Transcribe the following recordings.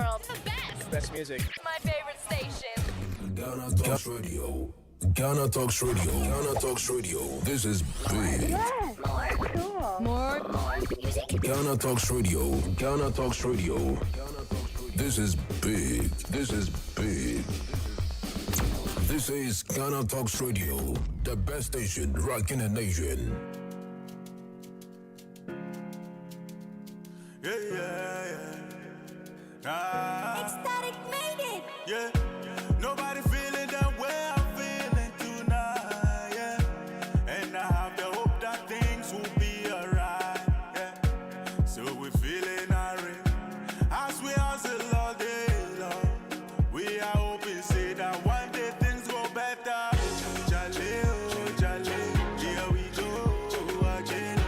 world. The best. Best music. My favorite station. Ghana Talks Radio. Ghana Talks Radio. Ghana Talks Radio. This is big. More music. Ghana Talks Radio. Ghana Talks Radio. This is big. This is big. This is Ghana Talks Radio, the best station rocking the nation. Ecstatic made it. Yeah, nobody feeling the way I'm feeling tonight. Yeah, and I have the hope that things will be alright. Yeah, so we're feeling irate as we hustle all day long. We are hoping, say that one day things go better. Jale, oh, jale, here we go again.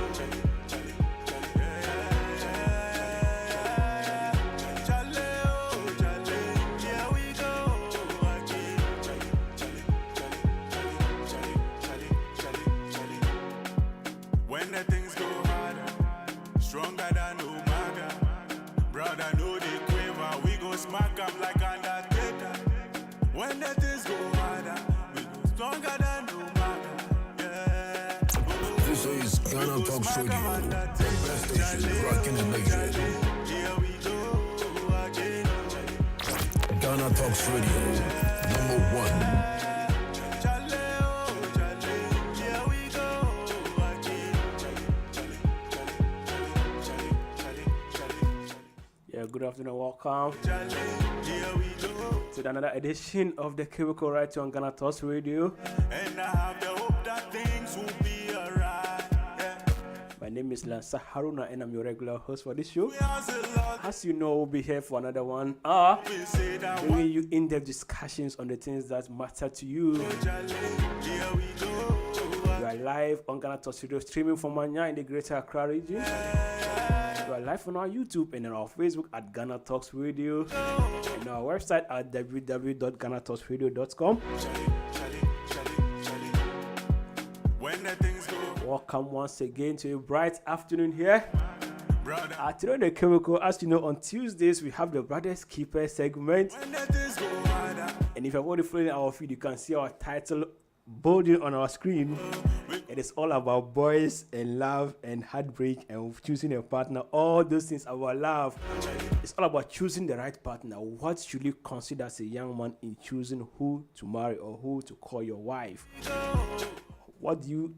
When the things go harder, stronger than Umaga. Brother, know the quiver, we go smack up like Undertaker. When the things go harder, we go stronger than Umaga. Yeah. This is Ghana Talks Radio, the best station rocking the nation. Here we go again. Ghana Talks Radio, #1. Good afternoon, welcome to another edition of the Cubicle right here on Ghana Talks Radio. And I have the hope that things will be alright. Yeah. My name is Lansa Haruna and I'm your regular host for this show. As you know, we'll be here for another 1 hour, bringing you in-depth discussions on the things that matter to you. We are live on Ghana Talks Radio, streaming from Manya in the Greater Accra region. We are live on our YouTube and on our Facebook at Ghana Talks Radio, and our website at www.ghanatalksradio.com. Welcome once again to a bright afternoon here. Today on the Chemical, as you know, on Tuesdays we have the Brothers Keeper segment. And if you're already following our feed, you can see our title bolding on our screen. It is all about boys and love and heartbreak and choosing a partner. All those things about love. It's all about choosing the right partner. What should you consider as a young man in choosing who to marry or who to call your wife? What do you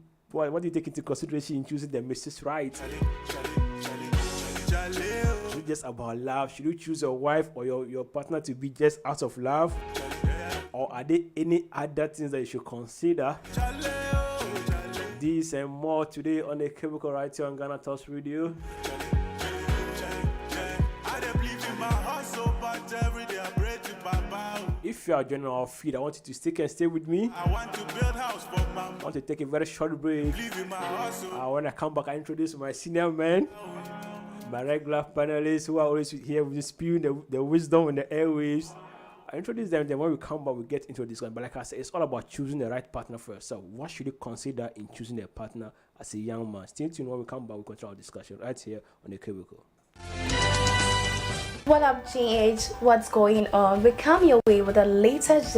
take into consideration in choosing the Mrs. Right? Is it just about love? Should you choose your wife or your partner to be just out of love? Or are there any other things that you should consider? These and more today on the Chemical right here on Ghana Talks Radio. If you are joining our feed, I want you to stick and stay with me. I want to build house for mama. I want to take a very short break. When I come back, I introduce my senior men, my regular panelists who are always here with spewing the wisdom in the airwaves. I introduce them, then when we come back, we get into this one. But like I said, it's all about choosing the right partner for yourself. What should you consider in choosing a partner as a young man? Stay tuned. When we come back, we continue our discussion right here on the Cubicle. What up, GH? What's going on? We come your way with the latest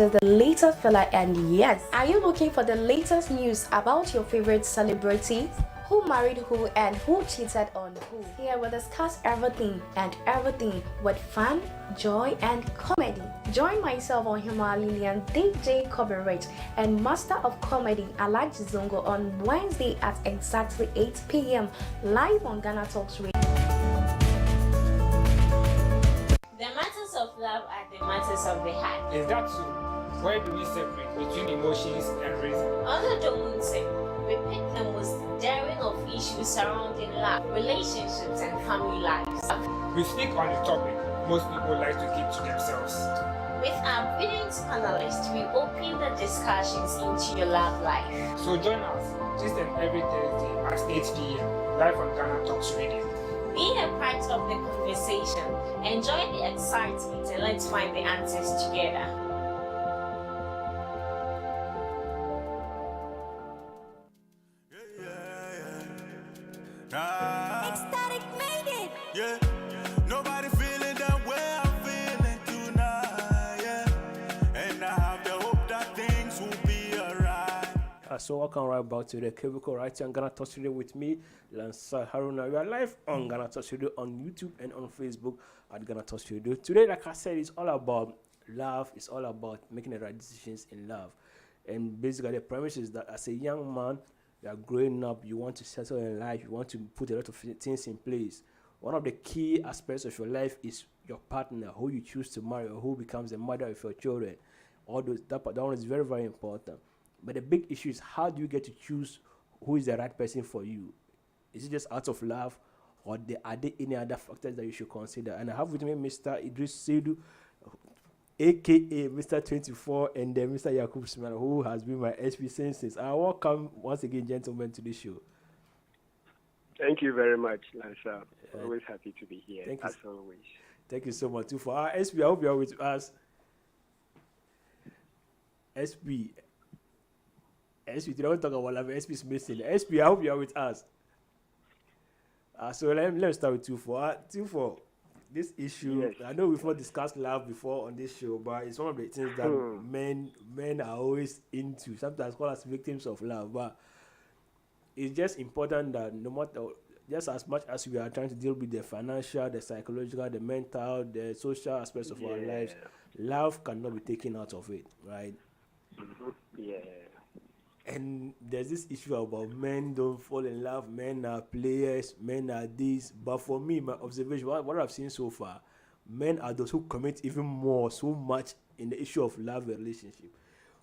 filler, and yes, are you looking for the latest news about your favorite celebrity? Who married who and who cheated on who? Here we'll discuss everything with fun, joy, and comedy. Join myself on Himalayan DJ Coverage and Master of Comedy Alaji Zongo on Wednesday at exactly 8 p.m. live on Ghana Talks Radio. The matters of love are the matters of the heart. Is that so? Where do we separate between emotions and reason? Under the mountain, we pick the most daring of issues surrounding love, relationships, and family lives. We speak on the topic most people like to keep to themselves. With our brilliant panelists, we open the discussions into your love life. So join us this and every Thursday at 8 p.m. live on Ghana Talks Radio. Be a part of the conversation, enjoy the excitement, and let's find the answers together. Ecstatic made it. Yeah, nobody feeling the way I'm feeling. So welcome right back to the Kebuko right here on Ghana Talks Radio with me, Lansa Haruna. We are live on Ghana Talks Radio on YouTube and on Facebook at Ghana Talks Radio. Today, like I said, it's all about love. It's all about making the right decisions in love. And basically, the premise is that as a young man, you are growing up, you want to settle in life, you want to put a lot of things in place. One of the key aspects of your life is your partner, who you choose to marry, or who becomes the mother of your children. All those that one is very, very important. But the big issue is, how do you get to choose who is the right person for you? Is it just out of love, or are there any other factors that you should consider? And I have with me Mr. Idris Seydou, aka Mr. 24, and then Mr. Yakub Smith, who has been my SP since. I welcome once again, gentlemen, to the show. Thank you very much, Lansa. Always happy to be here, as always. Thank you so much too. For our SP, I hope you are with us. SP, today we'll talk about love. SP is missing. SP, I hope you are with us. So let's start with 24. 24, this issue, yes. I know we've not discussed love before on this show, but it's one of the things that men are always into, sometimes called as victims of love. But it's just important that no matter, just as much as we are trying to deal with the financial, the psychological, the mental, the social aspects of our lives, love cannot be taken out of it, right? Yeah. And there's this issue about men don't fall in love, men are players, men are this. But for me, my observation, what I've seen so far, men are those who commit even more, so much in the issue of love and relationship.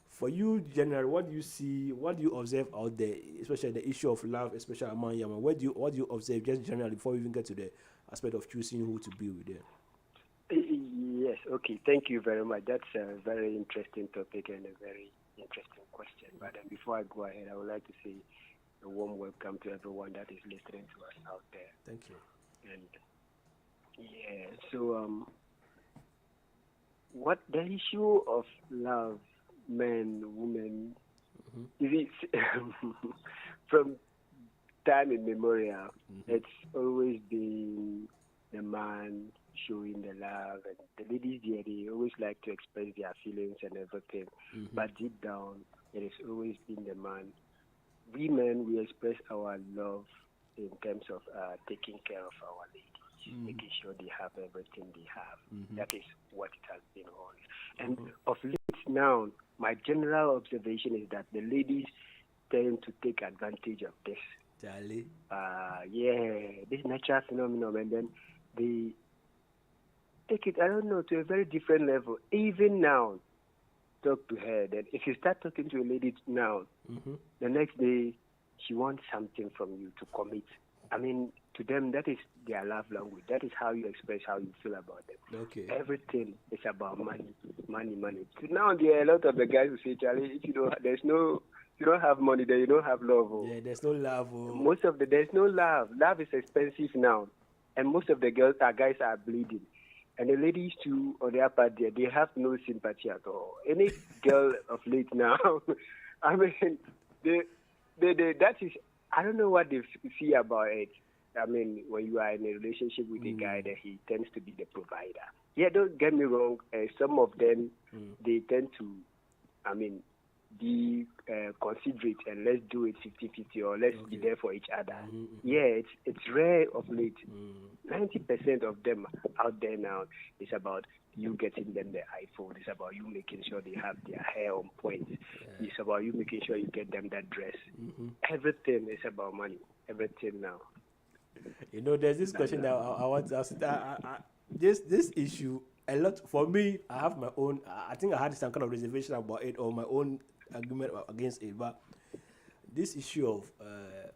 For you, generally, what do you see, what do you observe out there, especially the issue of love, especially among young men? What do you observe just generally before we even get to the aspect of choosing who to be with them? Yes, okay, thank you very much. That's a very interesting topic and a very interesting question. But before I go ahead, I would like to say a warm welcome to everyone that is listening to us out there. Thank you. And so what the issue of love, men, women, is from time immemorial, it's always been the man showing the love, and the ladies there, they always like to express their feelings and everything. But deep down, it has always been the man. We men, we express our love in terms of taking care of our ladies, making sure they have everything they have. That is what it has been always. And of late now, my general observation is that the ladies tend to take advantage of this. Charlie. This natural phenomenon, and then they take it, I don't know, to a very different level. Even now, talk to her. Then if you start talking to a lady now, the next day she wants something from you to commit. I mean, to them, that is their love language. That is how you express how you feel about them. Okay. Everything is about money. So now there are a lot of the guys who say, Charlie, if you don't have money, then you don't have love. Yeah, there's no love. There's no love. Love is expensive now. And most of the guys are bleeding. And the ladies too, on their part there, they have no sympathy at all. Any girl of late now, I mean, that is, I don't know what they see about it. I mean, when you are in a relationship with a guy, that he tends to be the provider. Yeah, don't get me wrong. Some of them, they tend to, I mean, be considerate and let's do it 50-50 or let's be there for each other. Yeah, it's rare of late. 90% of them out there now is about you getting them the iPhone. It's about you making sure they have their hair on point. It's about you making sure you get them that dress. Everything is about money. Everything now. You know, there's this question that I want to ask. This issue, a lot for me. I have my own. I think I had some kind of reservation about it, or my own argument against it. But this issue of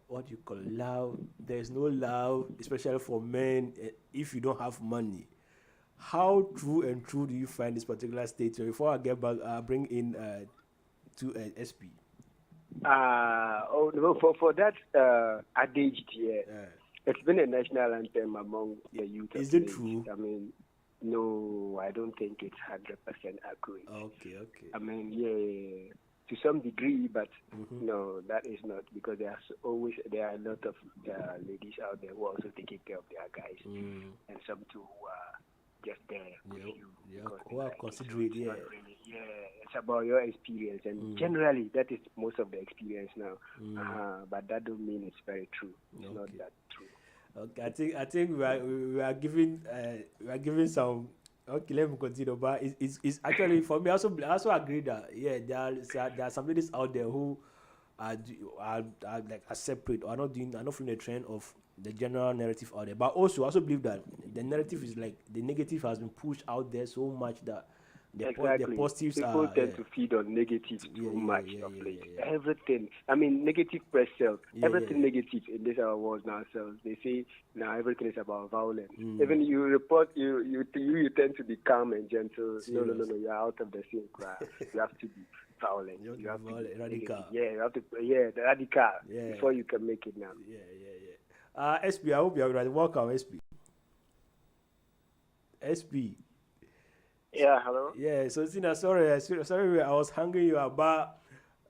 what you call love, there's no love, especially for men. If you don't have money, how true do you find this particular statement? Before I get back, bring in to SP. For that adage here. It's been a national anthem among the youth. Is it true? I mean, no, I don't think it's 100% accurate. Okay. I mean, yeah, to some degree, but no, that is not, because there are a lot of ladies out there who are also taking care of their guys, and some too who are just there with you. Who are considerate, it's it's about your experience, and generally that is most of the experience now. But that don't mean it's very true. It's not that true. Okay, I think we are giving some. Okay, let me continue. But it's actually for me. I also agree that there are some ladies out there who are like are separate or are not following the trend of the general narrative out there. But also I also believe that the narrative is like the negative has been pushed out there so much that the positives People are tend to feed on negative too much of late. yeah. Everything. I mean, negative press sells. Everything negative in this our world now sells. They say now everything is about violence. Even you report, you tend to be calm and gentle. No. You're out of the same class. You have to be violent. You have to be radical. You have to. The radical. Before you can make it now. SB, I hope you are ready. Welcome, SB. SB. Yeah, hello. Yeah, so Zina, sorry, I was hungry you up, but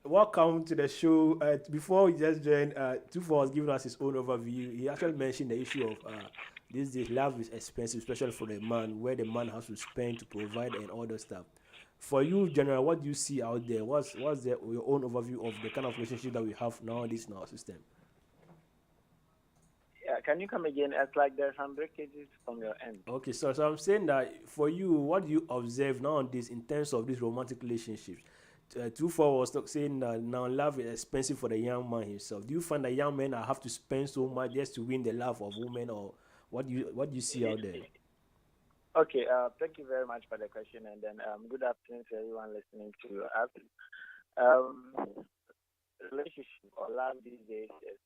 welcome to the show. Before we just joined, Tufo was giving us his own overview. He actually mentioned the issue of these days love is expensive, especially for the man, where the man has to spend to provide and all that stuff. For you, General, what do you see out there? What's your own overview of the kind of relationship that we have nowadays in our system? Can you come again? It's like there's some breakages from your end. Okay, so I'm saying that for you, what do you observe nowadays in terms of these romantic relationships? Tufo was saying that now love is expensive for the young man himself. Do you find that young men have to spend so much just to win the love of women, or what do you see out there? Okay, thank you very much for the question, and then good afternoon to everyone listening to us. Relationship or love these days is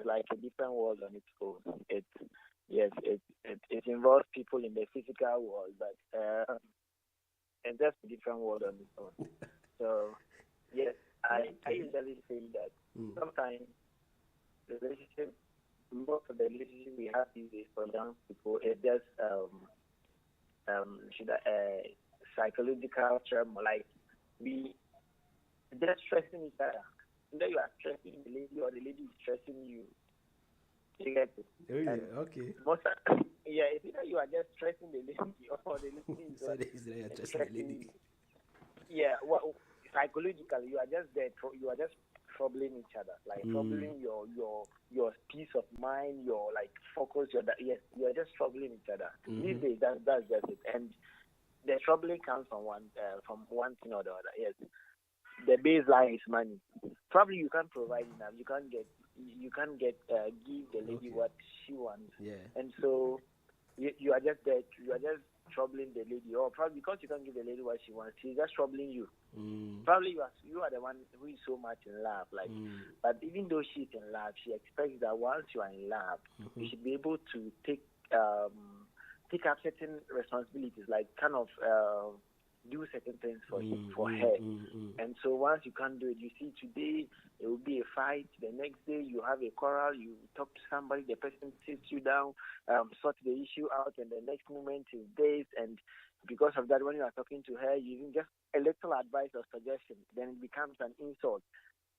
like a different world on its own. It involves people in the physical world, but it's just a different world on its own. So yes, I usually say that sometimes the relationship, most of the relationship we have these days for young people, is just psychological term, like we just stressing each other. Either you are stressing the lady or the lady is stressing you. You get it? Okay. It's either you are just stressing the lady or the lady is stressing the lady. Yeah, well, psychologically, you are just there. You are just troubling each other, like troubling your peace of mind, your like focus. You are just troubling each other. These days, that's just it. And the troubling comes from one thing or the other. Yes. The baseline is money. Probably you can't provide enough. You can't give the lady what she wants. Yeah. And so you are just there. You are just troubling the lady, or probably because you can't give the lady what she wants, she's just troubling you. Probably you are the one who is so much in love. But even though she's in love, she expects that once you are in love, you should be able to take up certain responsibilities, like kind of. Do certain things for her. And so once you can't do it, you see today it will be a fight, the next day you have a quarrel, you talk to somebody, the person sits you down, sort the issue out, and the next moment is this, and because of that, when you are talking to her, you even just a little advice or suggestion, then it becomes an insult.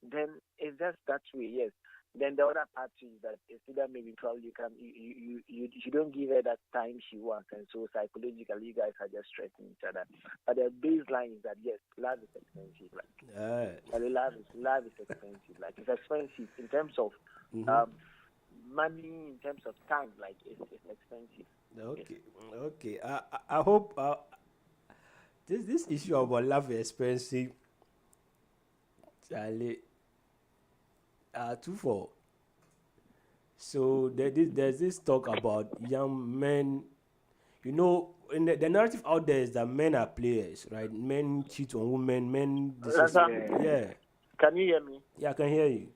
Then it's just that way, yes. Then the other part is that it's either maybe probably you don't give her that time she wants, and so psychologically you guys are just stressing each other. But the baseline is that yes, love is expensive. Love is expensive. Like it's expensive in terms of money, in terms of time. Like it's expensive. Okay. I hope this issue about love is expensive. Charlie. Tufo. So there's this talk about young men. You know, in the narrative out there is that men are players, right? Men cheat on women. Men. Can you hear me? Yeah, I can hear you.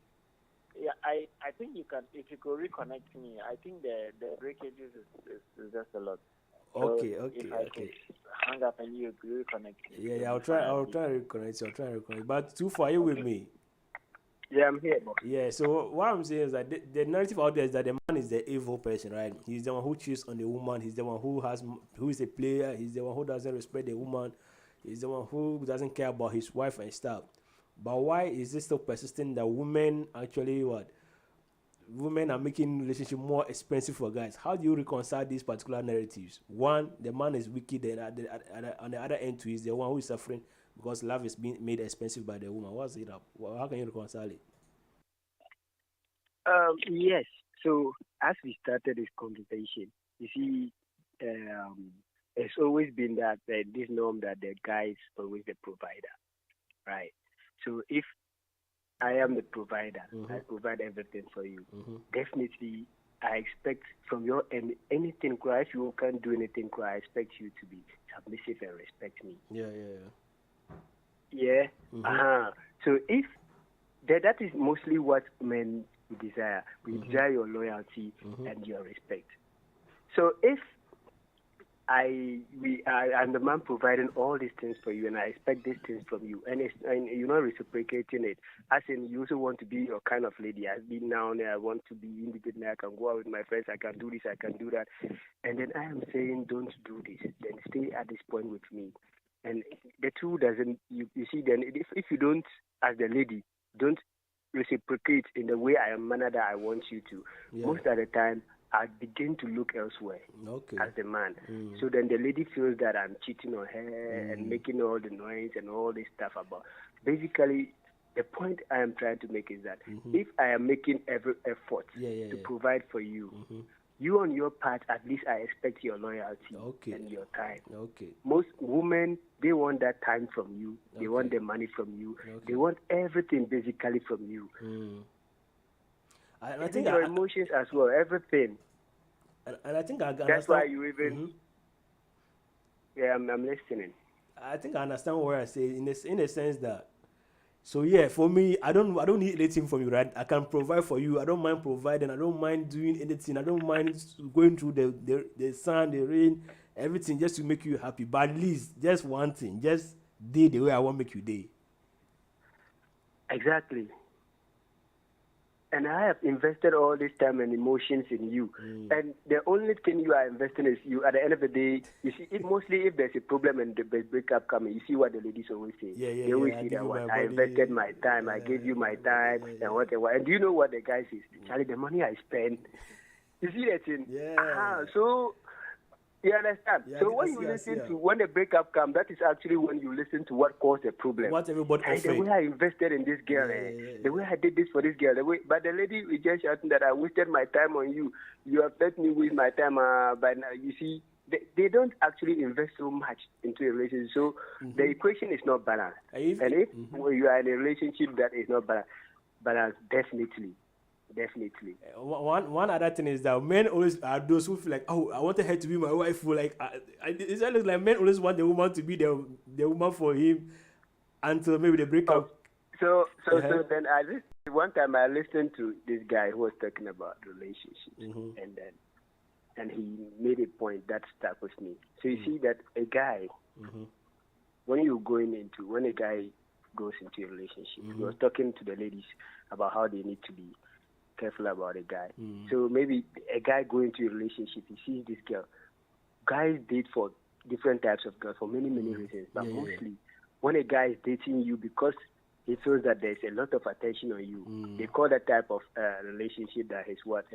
Yeah, I think you can. If you could reconnect me, I think the breakages is just a lot. Okay. If I could hang up and you reconnect me. Yeah, I'll try to reconnect. But Tufo, are you with me? Yeah, I'm here. Yeah, so what I'm saying is that the narrative out there is that the man is the evil person, right? He's the one who cheats on the woman. He's the one who is a player. He's the one who doesn't respect the woman. He's the one who doesn't care about his wife and stuff. But why is this still persisting that women actually women are making relationship more expensive for guys. How do you reconcile these particular narratives? One, the man is wicked, and on the other end too is the one who is suffering because love is being made expensive by the woman. What's it up? How can you reconcile it? Yes. So as we started this conversation, you see, it's always been that this norm that the guy is always the provider, right? So if I am the provider, I provide everything for you. Definitely, I expect from your end anything. If you can't do anything, I expect you to be submissive and respect me. Yeah. So if that is mostly what men desire. We desire your loyalty and your respect. So if I'm the man providing all these things for you, and I expect these things from you, and you're not reciprocating it, as in you also want to be your kind of lady. I've been now and I want to be independent. I can go out with my friends. I can do this. I can do that. And then I am saying, don't do this. Then stay at this point with me. And the two doesn't. You see, then if you don't, as the lady, don't reciprocate in the way I am manner that I want you to, most of the time I begin to look elsewhere as the man. So then the lady feels that I'm cheating on her and making all the noise and all this stuff about. Basically, the point I am trying to make is that if I am making every effort to provide for you, you on your part, at least I expect your loyalty and your time. Most women, they want that time from you. They want the money from you. They want everything basically from you. I think your emotions as well, everything. And I think I understand. That's why you even. Yeah, I'm listening. I think I understand what I say in the sense that. So yeah, for me, I don't need anything from you, right? I can provide for you. I don't mind providing. I don't mind doing anything. I don't mind going through the sun, the rain, everything just to make you happy. But at least just one thing, just day the way I want to make you day. Exactly. And I have invested all this time and emotions in you. And the only thing you are investing is you. At the end of the day, you see, mostly if there's a problem and the breakup coming, you see what the ladies always say. They always say that one. I invested my time. I gave you my time and whatever. And do you know what the guy says? Charlie, the money I spend. You see that thing? So you understand? So when you listen to when the breakup comes, that is actually when you listen to what caused the problem. What everybody the way I invested in this girl, the way I did this for this girl, but the lady is just shouting that I wasted my time on you. You have let me waste my time. But now, you see, they don't actually invest so much into a relationship. So the equation is not balanced. And if you are in a relationship that is not balanced, definitely. One other thing is that men always are those who feel like, oh, I wanted her to be my wife. It looks like men always want the woman to be the woman for him until maybe they break up. So then one time I listened to this guy who was talking about relationships, and he made a point that stuck with me. So you see that a guy, when a guy goes into a relationship, he was talking to the ladies about how they need to be careful about a guy. So maybe a guy going into a relationship, he sees this girl. Guys date for different types of girls for many reasons, but mostly when a guy is dating you because he feels that there's a lot of attention on you, they call that type of relationship that is what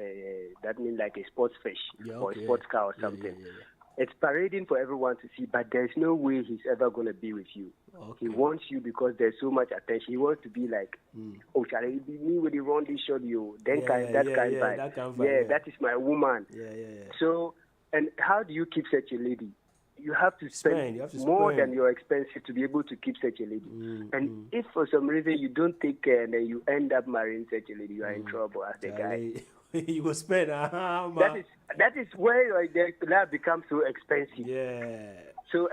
that means like a sports fish or a sports car or something. It's parading for everyone to see, but there's no way he's ever going to be with you. He wants you because there's so much attention. He wants to be like, oh, shall I be me with the round this shot, you? Then that is my woman. So, and how do you keep such a lady? You have to spend more than your expenses to be able to keep such a lady. And if for some reason you don't take care and then you end up marrying such a lady, you are in trouble as the guy. You will spend. That is where the love becomes so expensive. So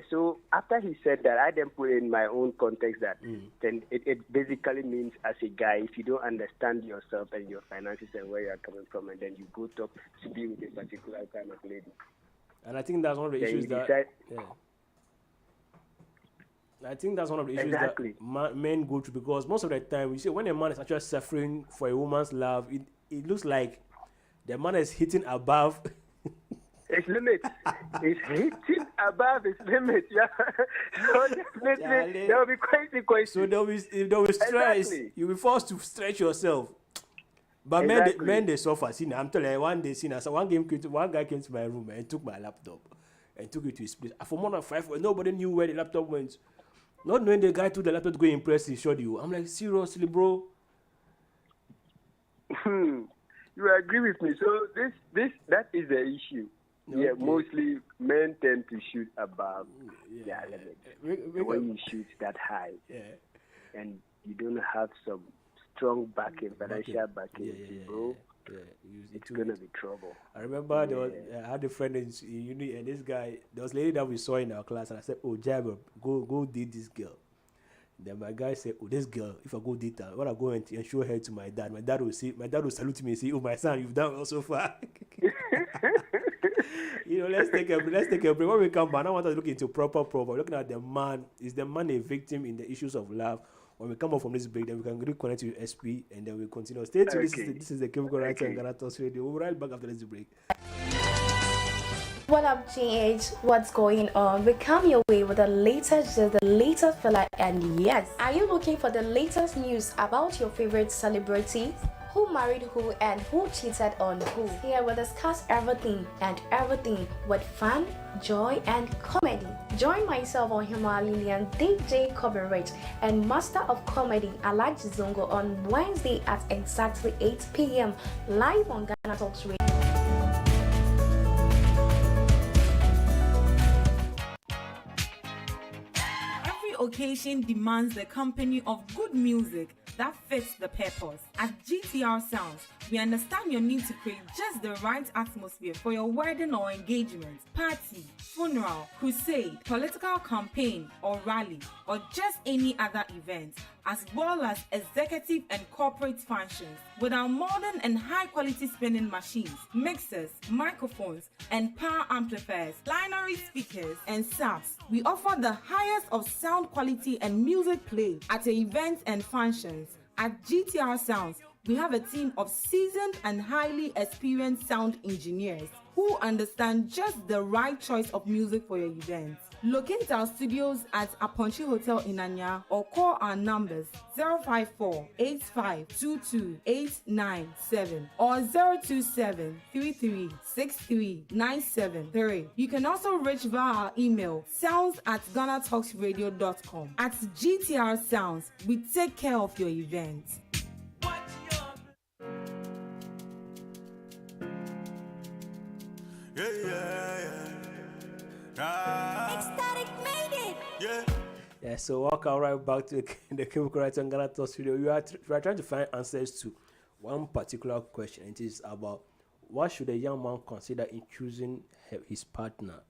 so after he said that, I then put in my own context that then it basically means as a guy, if you don't understand yourself and your finances and where you are coming from, and then you go talk to be with a particular kind of lady. And I think that's one of the issues I think that's one of the issues that men go through, because most of the time, you see, when a man is actually suffering for a woman's love, it looks like the man is hitting above his limit. He's hitting above his limit. So definitely there will be consequences. So there will be stress. You'll be forced to stretch yourself. But Exactly. men they suffer. See, now, I'm telling you, one day, see, now, so one guy came to my room and took my laptop and took it to his place. For more than 5 hours, nobody knew where the laptop went. Not knowing the guy took the laptop to go impress his showed you. I'm like, seriously, bro. You agree with me? So that is the issue. Yeah, Okay. mostly men tend to shoot above Yeah, their limits. we When you shoot that high, yeah. and you don't have some strong backing, financial backing, bro, it's gonna be trouble. I remember there was, I had a friend in uni, and this guy, there was a lady that we saw in our class, and I said, "Oh, Jabber, go date this girl." Then my guy said, "Oh, this girl, if I go date her, when I go and show her to my dad will salute me and say, 'Oh, my son, you've done well so far.'" Let's take a break. When we come back, I want us to look into proper. Looking at the man, is the man a victim in the issues of love? When we come up from this break, then we can reconnect to SP, and then we continue. Stay tuned. Okay. This is the Chemical Writer and Ghana Talks Radio. We'll be right back after this break. What up, GH? What's going on? We come your way with the latest fella, and yes, are you looking for the latest news about your favorite celebrity? Who married who and who cheated on who? Here we'll discuss everything with fun, joy, and comedy. Join myself on Himalayan DJ Coverage and Master of Comedy Alaji Zongo on Wednesday at exactly 8 p.m. live on Ghana Talks Radio. Every occasion demands the company of good music that fits the purpose. At GTR Sounds, we understand your need to create just the right atmosphere for your wedding or engagement, party, funeral, crusade, political campaign or rally, or just any other event, as well as executive and corporate functions. With our modern and high-quality spinning machines, mixers, microphones, and power amplifiers, binary speakers, and subs, we offer the highest of sound quality and music play at events and functions. At GTR Sounds, we have a team of seasoned and highly experienced sound engineers who understand just the right choice of music for your event. Locate our studios at Aponchi Hotel in Anya or call our numbers 054-8522-897 or 027-3363-973. You can also reach via our email sounds@ghanatalksradio.com. At GTR Sounds, we take care of your event. Ecstatic made it. Yeah, so welcome right back to the Chemical Writer and Ghana Talks Studio. We are trying to find answers to one particular question. It is about what should a young man consider in choosing his partner,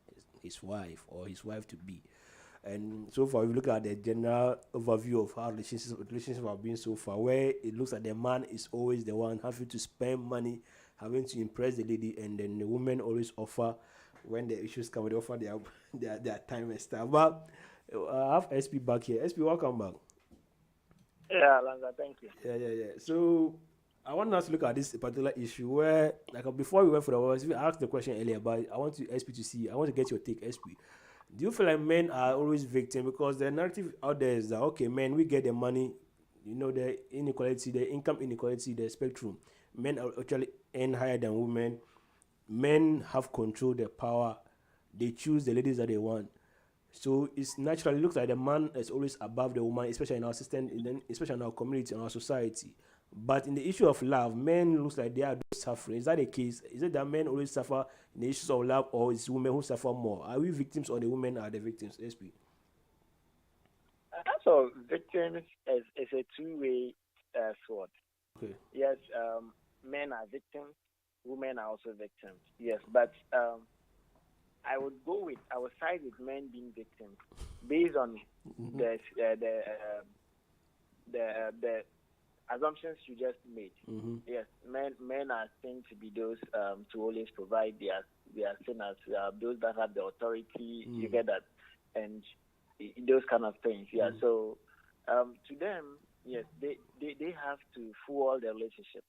his wife, or his wife to be. And so far, we look at the general overview of how relationships have been so far, where it looks like the man is always the one having to spend money, having to impress the lady, and then the women always offer, when the issues come, they offer their time and stuff. But I have SP back here. SP, welcome back. Yeah, Alonzo, thank you. Yeah. So I want us to look at this particular issue where, like, before we went for the words, we asked the question earlier, but I want to get your take, SP. Do you feel like men are always victims? Because the narrative out there is that, okay, men, we get the money, the inequality, the income inequality, the spectrum. Men are actually earn higher than women. Men have control, the power. They choose the ladies that they want. So it's naturally looks like the man is always above the woman, especially in our system, especially in our community, in our society. But in the issue of love, men looks like they are suffering. Is that the case? Is it that men always suffer in the issues of love, or is women who suffer more? Are we victims, or the women are the victims? SP. So victims is a two-way sword. Okay. Yes, men are victims, women are also victims. Yes, but I would side with men being victims based on the assumptions you just made. Mm-hmm. Yes, men are seen to be those to always provide. They are seen as those that have the authority. You get that, and those kind of things. Yeah. So to them, yes, they have to fuel the relationship.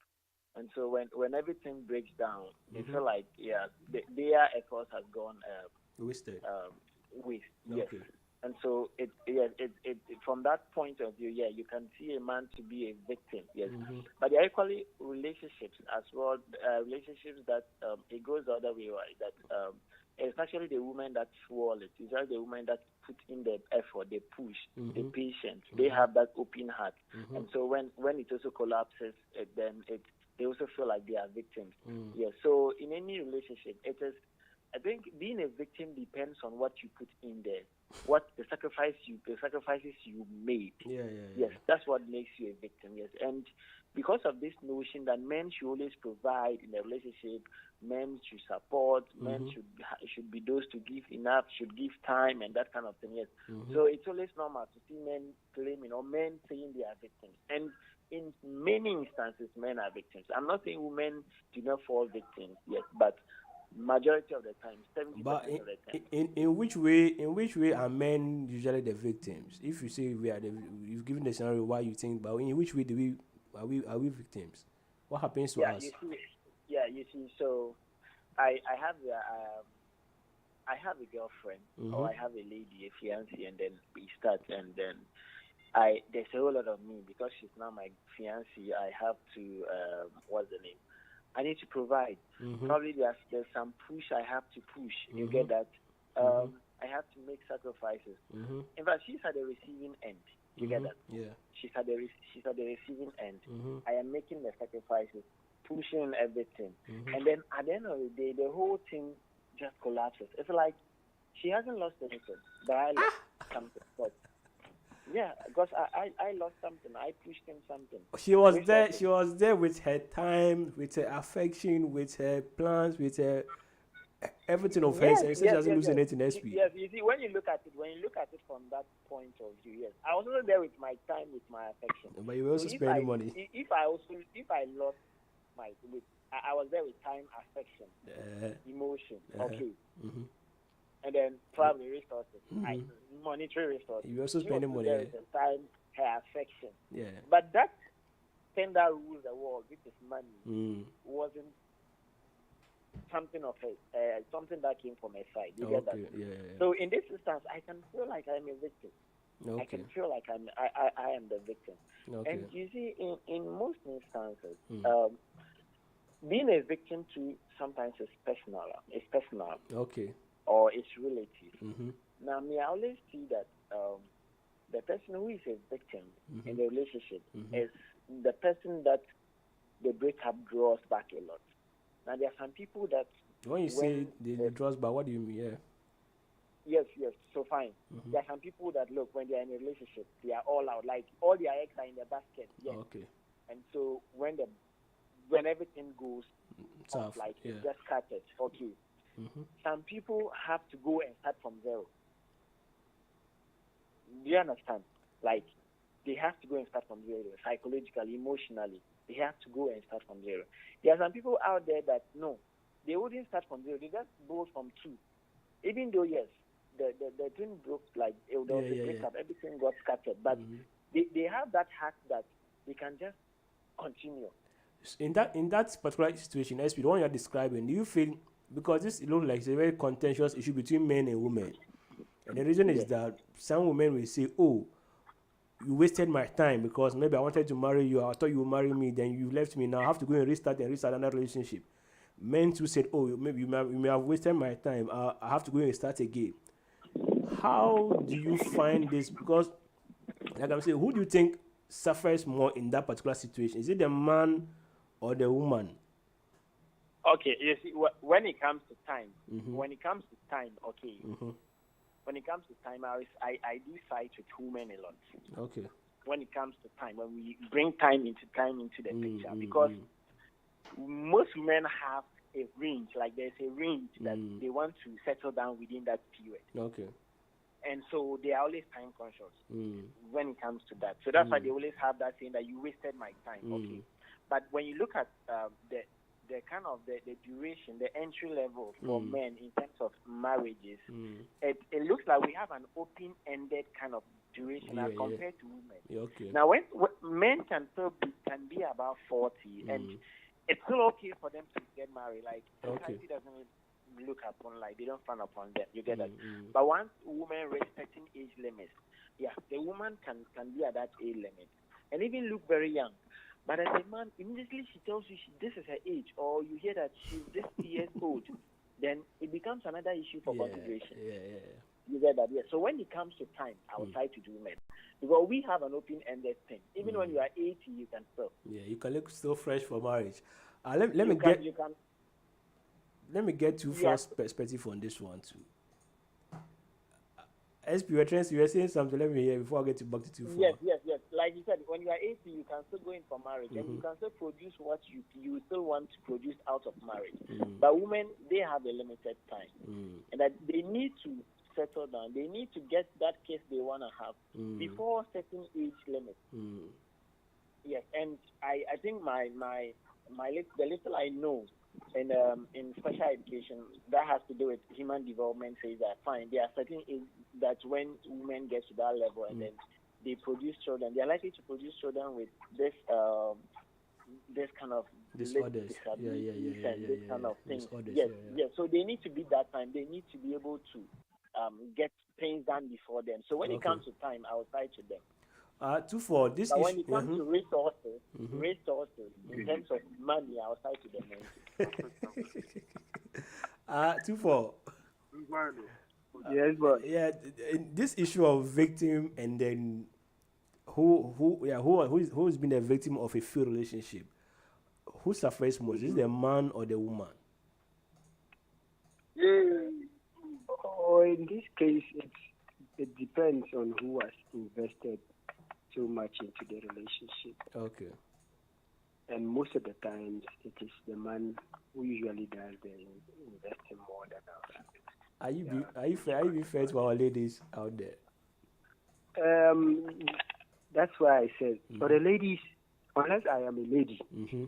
And so when everything breaks down, they feel like their efforts has gone wasted. Waste. Okay. Yes. And so it from that point of view, yeah, you can see a man to be a victim, yes. But there are equally relationships as well, relationships that it goes the other way, right? That it's actually the woman that swallow it. It's actually the woman that put in the effort, they push, the patience. They have that open heart, and so when it also collapses, they also feel like they are victims. Yes. So in any relationship, it is. I think being a victim depends on what you put in there, what the sacrifices you made. Yes, that's what makes you a victim. Yes, and because of this notion that men should always provide in a relationship, men should support, men should be those to give enough, should give time and that kind of thing. Yes, so it's always normal to see men claiming or men saying they are victims, and in many instances, men are victims. I'm not saying women do not fall victims. Yes, but majority of the time, 70% of the time. In which way are men usually the victims? If you say we are you've given the scenario why you think, but in which way are we victims? What happens to us? You see. So I have a girlfriend, or I have a lady, a fiancée, and then we start, and then there's a whole lot of me because she's now my fiancée. I have to what's the name? I need to provide. Probably there's some push I have to push. You get that? I have to make sacrifices. In fact, she's at the receiving end. You get that? Yeah. She's at the receiving end. I am making the sacrifices, pushing everything, and then at the end of the day, the whole thing just collapses. It's like she hasn't lost anything, but I lost something. But yeah, because I lost something. I pushed in something. She was there. She was there with her time, with her affection, with her plans, with her everything of hers. She doesn't lose anything. Yes, you see, when you look at it from that point of view, yes, I was also there with my time, with my affection. But you were also spending money. If I lost I was there with time, affection, emotion. Okay. And then probably resources, monetary resources. You also spending money. There is the time, her affection. Yeah. But that thing that rules the world, which is money, wasn't something of something that came from her side. You get that? Yeah. So in this instance, I can feel like I'm a victim. I can feel like I am the victim. And you see, in most instances, being a victim to sometimes is personal. Okay. Or it's relative. Now, I always see that the person who is a victim in the relationship is the person that the breakup draws back a lot. Now, there are some people that when you say the draws back, what do you mean? Yeah. Yes. So fine. There are some people that look when they are in a relationship, they are all out, like all their eggs are in the basket. Yes. Okay. And so when everything goes off, like it's just scattered. Okay. Some people have to go and start from zero. Do you understand? Like, they have to go and start from zero, psychologically, emotionally. They have to go and start from zero. There are some people out there that, no, they wouldn't start from zero. They just go from two. Even though, yes, the thing broke, like, there was a breakup, everything got scattered. But they have that heart that they can just continue. In that particular situation, SP, the one you're describing, do you feel, because this looks like it's a very contentious issue between men and women, and the reason is that some women will say, oh, you wasted my time because maybe I wanted to marry you, I thought you would marry me, then you left me, now I have to go and restart another relationship. Men too said, oh, maybe you may have wasted my time, I have to go and start again. How do you find this? Because, like I'm saying, who do you think suffers more in that particular situation? Is it the man or the woman? Okay, you see, when it comes to time, okay. When it comes to time, I do side with women a lot. Okay. When it comes to time, when we bring time into the picture, because most men have a range, like there's a range that they want to settle down within that period. Okay. And so they are always time conscious when it comes to that. So that's why they always have that saying that you wasted my time. Okay. But when you look at the kind of the duration, the entry level for men in terms of marriages, it looks like we have an open-ended kind of duration as compared to women. Okay. Now, when men can be about 40, and it's still okay for them to get married. Like society doesn't look upon, like they don't frown upon them. You get that? But once women respecting age limits, the woman can be at that age limit and even look very young. But as a man, immediately she tells you this is her age, or you hear that she's this years old, then it becomes another issue for consideration. You get that? Yeah. So when it comes to time, I will try to do men. Because we have an open-ended thing. Even when you are 80, you can still. Yeah, you can look still fresh for marriage. Let me get two first perspective on this one too. SP, you were saying something. Let me hear before I get to back to 2-4. Yes. Like you said, when you are 80, you can still go in for marriage, and you can still produce what you still want to produce out of marriage. But women, they have a limited time, and that they need to settle down. They need to get that case they want to have before certain age limit. Yes, and I think the little I know in special education that has to do with human development says that fine, there are certain age that when women get to that level and then they produce children, they are likely to produce children with this kind of disorders, this kind of thing. Yes. So they need to be that time. They need to be able to get things done before them. So when it comes to time, I will try to them. 2-4. This but issue. When it comes to resources, in terms of money, I will try to them. 2-4. Yes, but this issue of victim and then who's been a victim of a failed relationship, who suffers most? Is it the man or the woman? In this case, it depends on who has invested so much into the relationship. Okay. And most of the times, it is the man who usually does the investing more than us. Are you fair to our ladies out there? That's why I said for the ladies, unless I am a lady,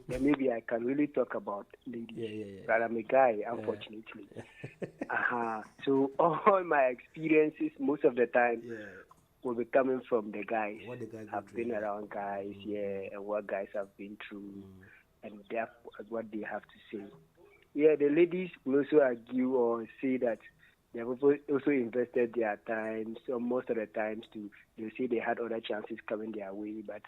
then maybe I can really talk about ladies. But I'm a guy, unfortunately. So all my experiences, most of the time, will be coming from the guys. What the guys I've been around guys, and what guys have been through, and what they have to say. Yeah, the ladies will also argue or say that they have also invested their time. So most of the times, they say they had other chances coming their way, but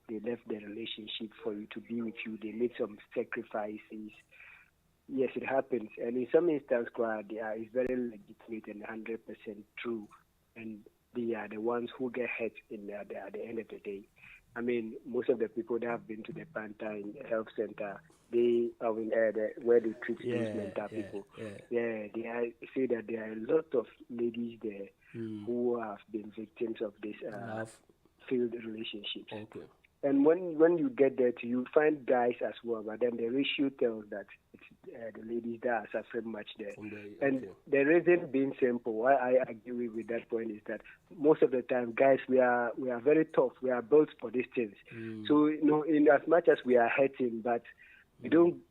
they left the relationship for you to be with you. They made some sacrifices. Yes, it happens, and in some instances, it's very legitimate and 100% true, and they are the ones who get hurt at the end of the day. I mean, most of the people that have been to the Pantine Health Center, they are where they treat those mental people. They say that there are a lot of ladies there who have been victims of this failed relationships. Okay. And when you get there, you find guys as well, but then the ratio tells that it's the ladies that are suffering much there. And the reason being simple, why I agree with that point is that most of the time, guys, we are very tough. We are built for these things. So in as much as we are hurting, but we don't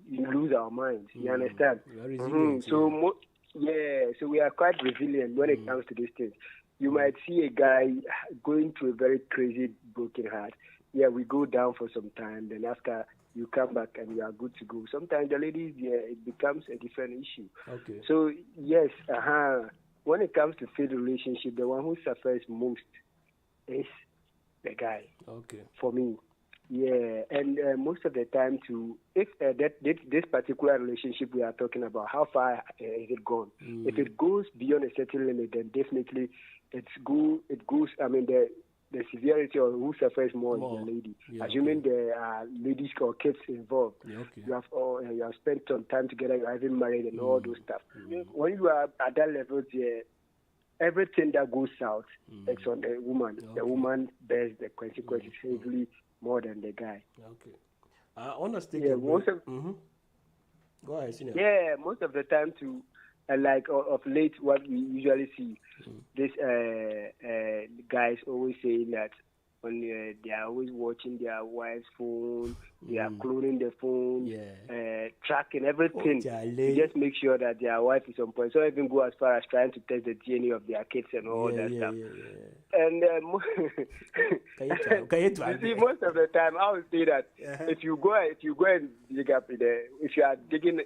lose our minds. You understand? So so we are quite resilient when it comes to these things. You might see a guy going through a very crazy broken heart. Yeah, we go down for some time, then after you come back and you are good to go. Sometimes the ladies, it becomes a different issue. Okay. So yes, when it comes to failed relationship, the one who suffers most is the guy. Okay. For me. Yeah, and most of the time too, if this particular relationship we are talking about, how far is it gone? If it goes beyond a certain limit, then definitely it goes. I mean, the severity or who suffers more is the lady. Assuming there are ladies or kids involved, you have spent some time together, you are even married and all those stuff. When you are at that level, everything that goes south, it's on the woman. The woman bears the consequences heavily more than the guy. Okay. I want to stick Go ahead, Senior. Yeah, most of the time too, like of late, what we usually see, this guys always saying that when they are always watching their wife's phone, they are cloning the phone, tracking everything. They just make sure that their wife is on point. So even go as far as trying to test the DNA of their kids and all that stuff. And you see, most of the time, I would say that if you go and dig up if you are digging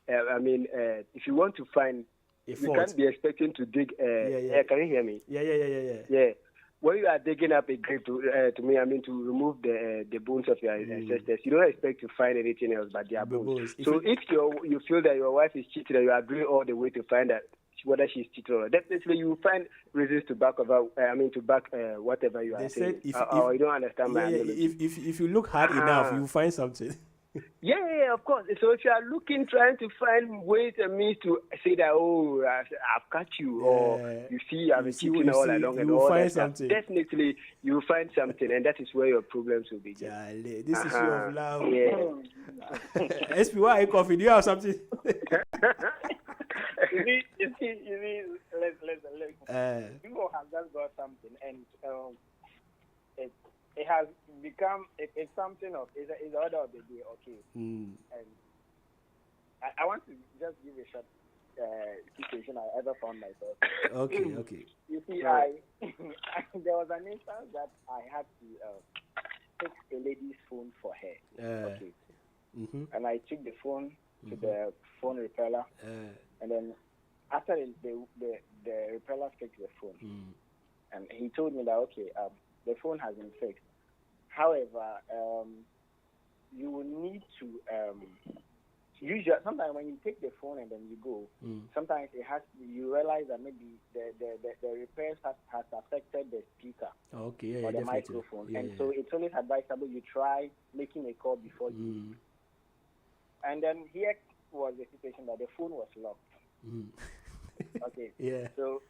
if you want to find, you can't be expecting to dig. Can you hear me? Yeah. When you are digging up a grave to remove the bones of your ancestors, you don't expect to find anything else but their bones. So if you feel that your wife is cheating, and you are going all the way to find out whether she's cheating or not, definitely you will find reasons to back whatever you are saying. Or you don't understand my analogy. If you look hard enough, you will find something. Yeah, of course. So if you are trying to find ways and means to say that, I've got you, or you see, I've been cheating all along, and all that stuff, definitely you will find something, and that is where your problems will be. This is your love. Yeah. SP, why are you coughing? Do you have something? You see, listen. People have just got something, and it has become it's something of it's the order of the day, okay. And I want to just give a short situation I ever found myself. Okay. You see, there was an instance that I had to take a lady's phone for her. Okay. And I took the phone to the phone repeller, and then after the repeller fixed the phone, and he told me that the phone has been fixed. However, you will need to usually sometimes when you take the phone and then you go, sometimes you realize that maybe the repairs has affected the speaker or the microphone, so it's always advisable you try making a call before you. And then here was the situation that the phone was locked. Okay. Yeah. So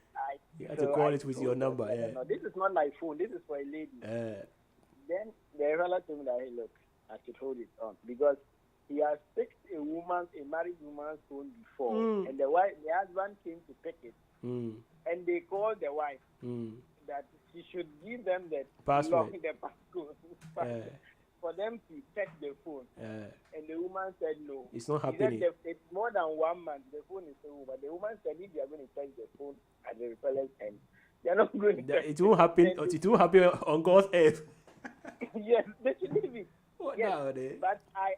you have to call it with your number. No, this is not my phone. This is for a lady. Then the relative told me that, hey, look, I should hold it on because he has fixed a married woman's phone before, and the husband came to pick it, and they called the wife that she should give them the password, the passcode, for them to check the phone. And the woman said no. It's not happening. It's more than 1 month. The phone is so over. The woman said if they are going to check the phone at the repeller's end, they are not going to. It won't happen. It won't happen on God's earth. Yes, they should leave it. Nowadays? But I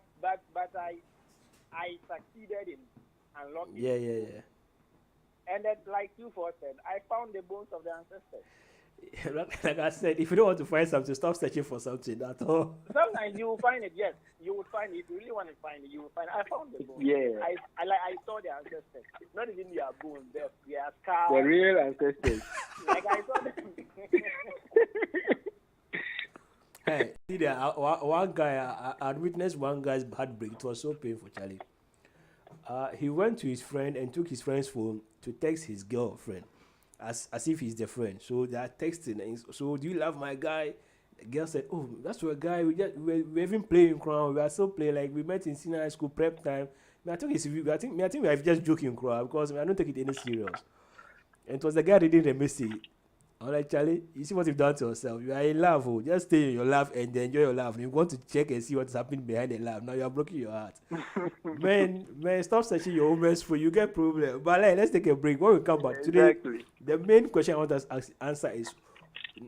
succeeded in unlocking it. Yeah. And then, like you said, I found the bones of the ancestors. Like I said, if you don't want to find something, stop searching for something at all. Sometimes you will find it. Yes, you will find it. If you really want to find it, you will find it. I found the bones. Yeah. I saw the ancestors. Not even their bones. Their scars. The real ancestors. Like I saw them. Hey, see there, one guy, I witnessed one guy's heartbreak. It was so painful, Charlie. He went to his friend and took his friend's phone to text his girlfriend, as if he's the friend. So they are texting. And so, do you love my guy? The girl said, "Oh, that's your guy. We're even playing crown. We are still playing like we met in senior high school prep time." I think we are just joking, crown, because I don't take it any serious. And it was the guy reading the message. I'm like, Charlie, you see what you've done to yourself. You are in love, just stay in your love and enjoy your love. You want to check and see what's happening behind the love. Now you are broken your heart. man, stop searching your woman's phone. You get problem. But let's take a break. When we come back today, the main question I want us to answer is,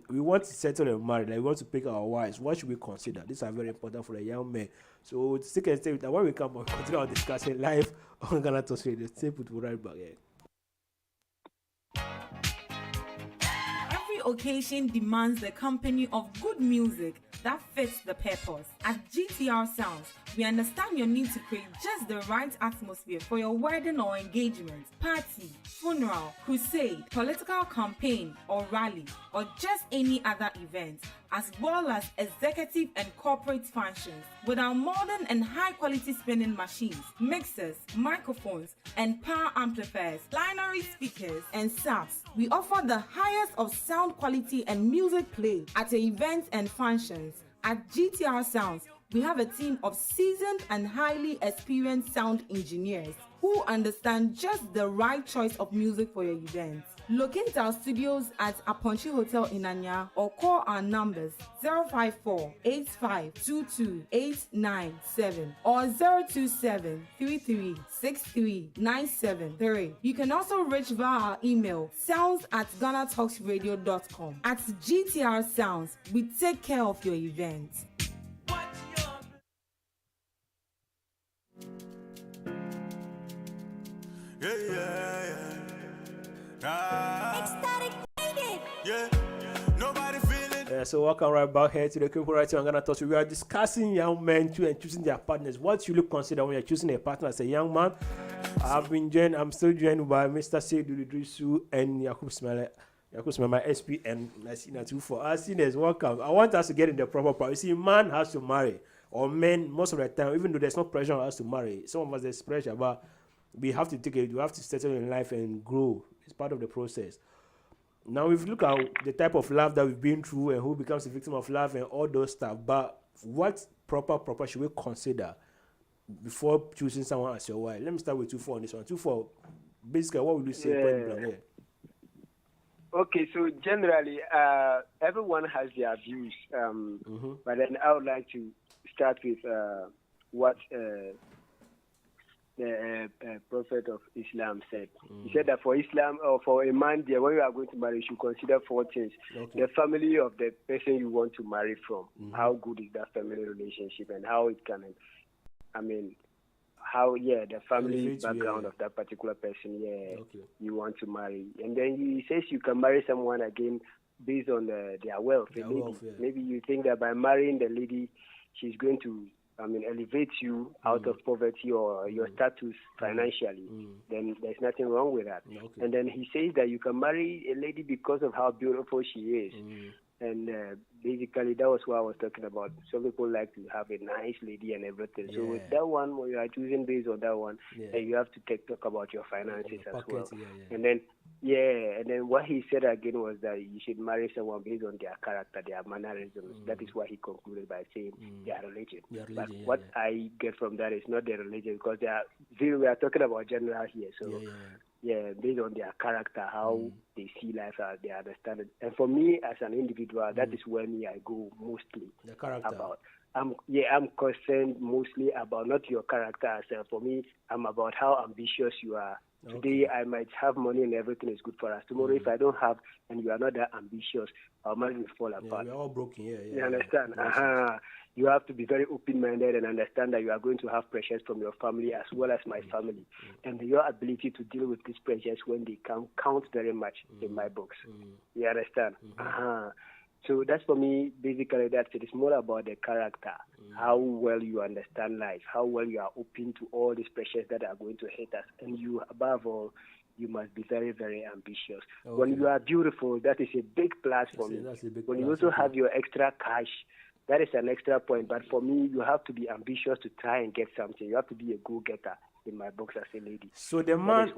we want to settle and marry. Like we want to pick our wives. What should we consider? These are very important for a young man. So stick and stay with that. When we come back, continue our discussion live on Ghana Talks Radio. Stay put, we'll right back. Occasion demands the company of good music that fits the purpose. At GTR Sounds, we understand your need to create just the right atmosphere for your wedding or engagement, party, funeral, crusade, political campaign or rally, or just any other event, as well as executive and corporate functions. With our modern and high-quality spinning machines, mixers, microphones, and power amplifiers, binary speakers, and subs, we offer the highest of sound quality and music play at events and functions. At GTR Sounds, we have a team of seasoned and highly experienced sound engineers who understand just the right choice of music for your event. Locate our studios at Aponchi Hotel in Anya or call our numbers 054-8522-897 or 027-3363-973. You can also reach via our email sounds@ghanatalksradio.com. At GTR Sounds, we take care of your event. Yeah, nobody feeling. So welcome right back here to the Critical Right here on Ghana Talks. We are discussing young men too and choosing their partners. What should you consider when you're choosing a partner as a young man? I'm still joined by Mr. Seydou Idrisu and Yakub Smele. Yakub Smele, my SP and Nasina too. For our seniors, welcome. I want us to get in the proper part. You see, man has to marry, or men most of the time, even though there's no pressure on us to marry. Some of us there's pressure, but we have to take it. We have to settle in life and grow. It's part of the process. Now we've looked at the type of love that we've been through and who becomes a victim of love and all those stuff. But what proper should we consider before choosing someone as your wife? Let me start with 2-4 on this one. 2-4, basically, what would you say? Yeah. Okay, so generally, everyone has their views. But then I would like to start with what the Prophet of Islam said. He said that for Islam, or for a man, there, when you are going to marry, you should consider 4 things. The family of the person you want to marry from. How good is that family relationship and how it can, the family background of that particular person, you want to marry. And then he says you can marry someone again based on their wealth. Maybe you think that by marrying the lady, she's going to elevate you out of poverty or your status financially, then there's nothing wrong with that. And then he says that you can marry a lady because of how beautiful she is. And basically, that was what I was talking about. Some people like to have a nice lady and everything. So with that one, when you are choosing based on that one, then you have to talk about your finances as well. And then, and then what he said again was that you should marry someone based on their character, their mannerisms. That is what he concluded by saying their religion. But what I get from that is not their religion, because we are talking about general here. So based on their character, how they see life, how they understand it. And for me, as an individual, that is where I go mostly the character. About. I'm concerned mostly about not your character. So for me, I'm about how ambitious you are. Today, I might have money and everything is good for us. Tomorrow, if I don't have and you are not that ambitious, our marriage will fall apart. We're all broken, You understand? You have to be very open-minded and understand that you are going to have pressures from your family as well as my family. And your ability to deal with these pressures when they come count very much in my books. You understand? So that's for me, basically, that it is more about the character, how well you understand life, how well you are open to all these pressures that are going to hit us. And you, above all, you must be very, very ambitious. When you are beautiful, that is a big plus for me. When you also have your extra cash, that is an extra point. But for me, you have to be ambitious to try and get something. You have to be a go-getter in my books as a lady. So the man,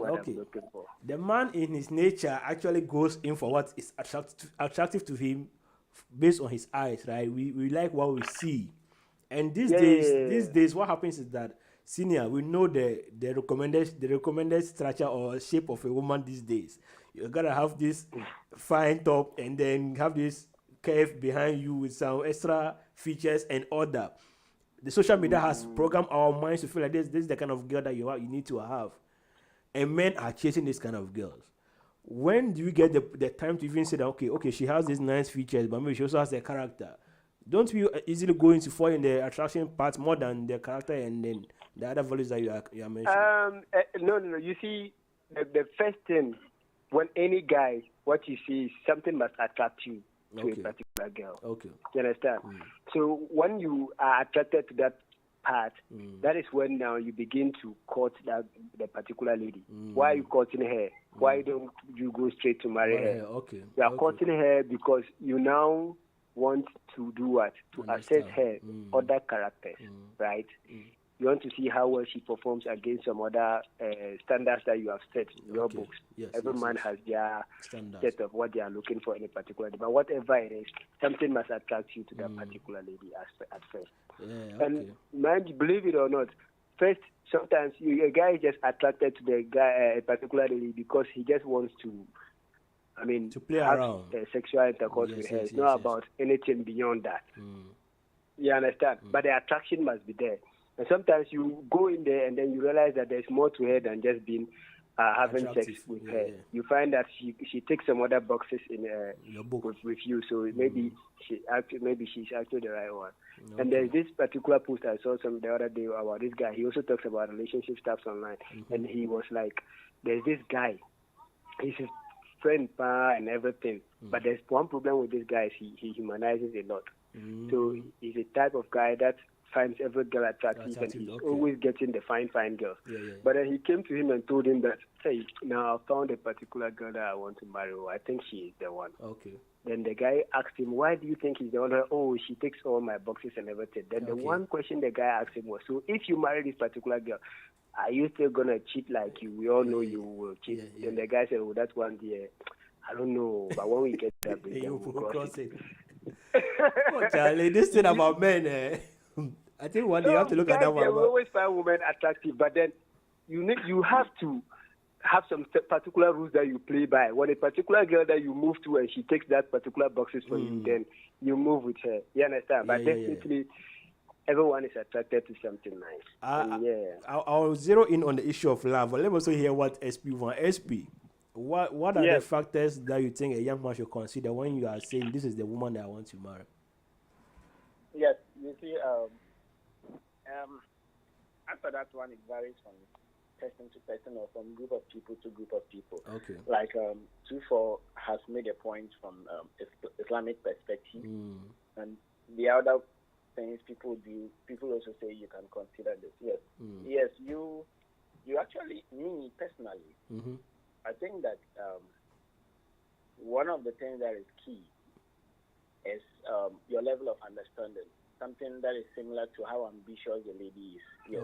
the man in his nature actually goes in for what is attractive to him based on his eyes, right? We like what we see. And these days, what happens is that senior, we know the recommended structure or shape of a woman these days. You gotta have this fine top and then have this curve behind you with some extra features and all that. The social media has programmed our minds to feel like this is the kind of girl that you need to have. And men are chasing this kind of girls. When do you get the time to even say that, okay, she has these nice features, but maybe she also has a character? Don't we easily go into fall in the attraction part more than the character and then the other values that you are mentioning? No. You see, the first thing, when any guy, what you see is something must attract you to a particular girl. You understand? So when you are attracted to that part, that is when now you begin to court the particular lady. Why are you courting her? Why don't you go straight to marry her? You are courting her because you now want to do what? To assess her other characters, right? You want to see how well she performs against some other standards that you have set in your books. Every man has their set of what they are looking for in a particular day. But whatever it is, something must attract you to that particular lady at first. And mind, believe it or not, first, sometimes a guy is just attracted to the guy, a particular lady, because he just wants to, to play around, sexual intercourse with her. It's not about anything beyond that. You understand? But the attraction must be there. And sometimes you go in there and then you realize that there's more to her than just being having sex with her. You find that she ticks some other boxes in your book with you. So maybe she's actually the right one. And there's this particular post I saw the other day about this guy. He also talks about relationship stuff online, and he was like, there's this guy. He's his friend and everything. But there's one problem with this guy. Is he humanizes a lot. So he's a type of guy that finds every girl attractive, and he's always getting the fine girls. But then he came to him and told him that, hey, now I found a particular girl that I want to marry. I think she is the one. Then the guy asked him, why do you think he's the one? Oh, she ticks all my boxes and everything. Then the one question the guy asked him was, so if you marry this particular girl, are you still going to cheat like you? We all know you will cheat. Then the guy said, oh, that one, dear, I don't know. But when we get that, we'll cross it. Oh, Charlie, this thing about men, I think one day you have to look at that one. We always find women attractive, but then you have to have some particular rules that you play by. When a particular girl that you move to and she takes that particular boxes for you, then you move with her. You understand? But definitely, everyone is attracted to something nice. I'll zero in on the issue of love. But let me also hear what SP wants. SP, what are the factors that you think a young man should consider when you are saying this is the woman that I want to marry? Yes, you see, after that one, it varies from person to person or from group of people to group of people. Like 2-4 has made a point from Islamic perspective, and the other things people do, people also say you can consider this. Yes, you actually, me personally, I think that one of the things that is key is your level of understanding. Something that is similar to how ambitious the lady is.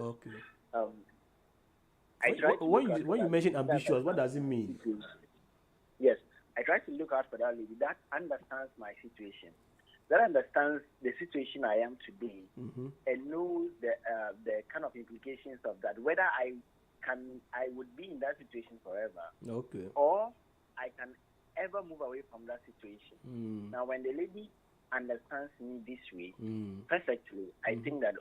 When you mention ambitious, what does it mean? Yes, I try to look out for that lady that understands my situation, that understands the situation I am today, and knows the kind of implications of that. Whether I would be in that situation forever, or I can ever move away from that situation. Now, when the lady understands me this way perfectly, I think that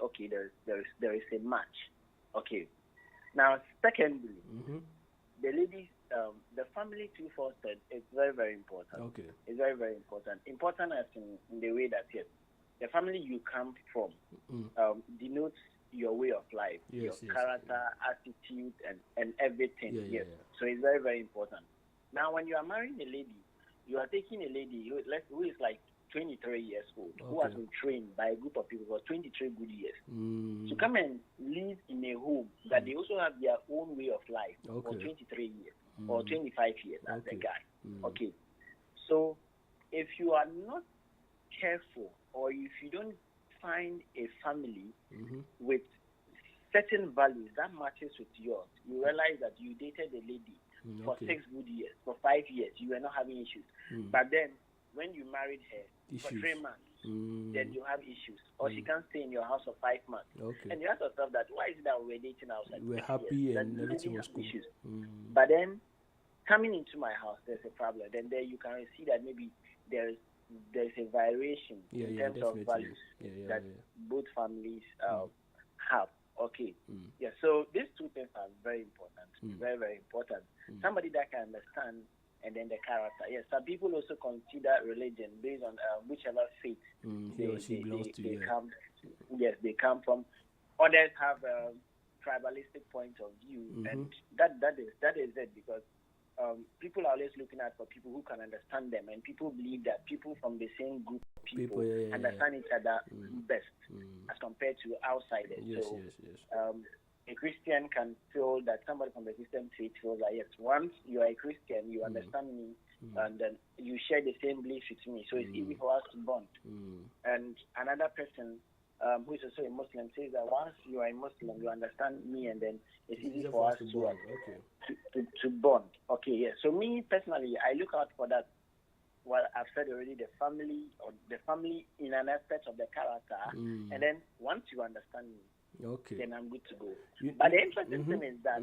there is a match. Now, secondly, the ladies, the family 2-4 said is very, very important. It's very, very important. Important as in the way that the family you come from denotes your way of life, your character, attitude, and everything. So it's very, very important. Now, when you are marrying a lady, you are taking a lady who is like 23 years old, who has been trained by a group of people for 23 good years to come and live in a home that they also have their own way of life for 23 years or 25 years as a guy. So if you are not careful, or if you don't find a family with certain values that matches with yours, you realize that you dated a lady for 6 good years, for 5 years, you were not having issues. But then when you married her for 3 months, then you have issues. Or she can't stay in your house for 5 months. And you ask yourself that, why is it that we're dating outside? We're happy and everything was cool. But then, coming into my house, there's a problem. Then there you can see that maybe there's a variation in terms of values that both families have. So these two things are very important. Very, very important. Somebody that can understand, and then the character. Yes, some people also consider religion based on whichever faith they come. Yes, they come from. Others have a tribalistic point of view, and that is it, because people are always looking out for people who can understand them, and people believe that people from the same group of people understand each other best as compared to outsiders. A Christian can feel that somebody from the Christian faith feels that, yes, once you are a Christian, you understand me, and then you share the same beliefs with me, so it's easy for us to bond. And another person who is also a Muslim says that once you are a Muslim, you understand me, and then it's easy for us to bond. So me personally, I look out for that. Well, I've said already, the family in an aspect of the character, and then once you understand me, then I'm good to go. But the interesting thing is that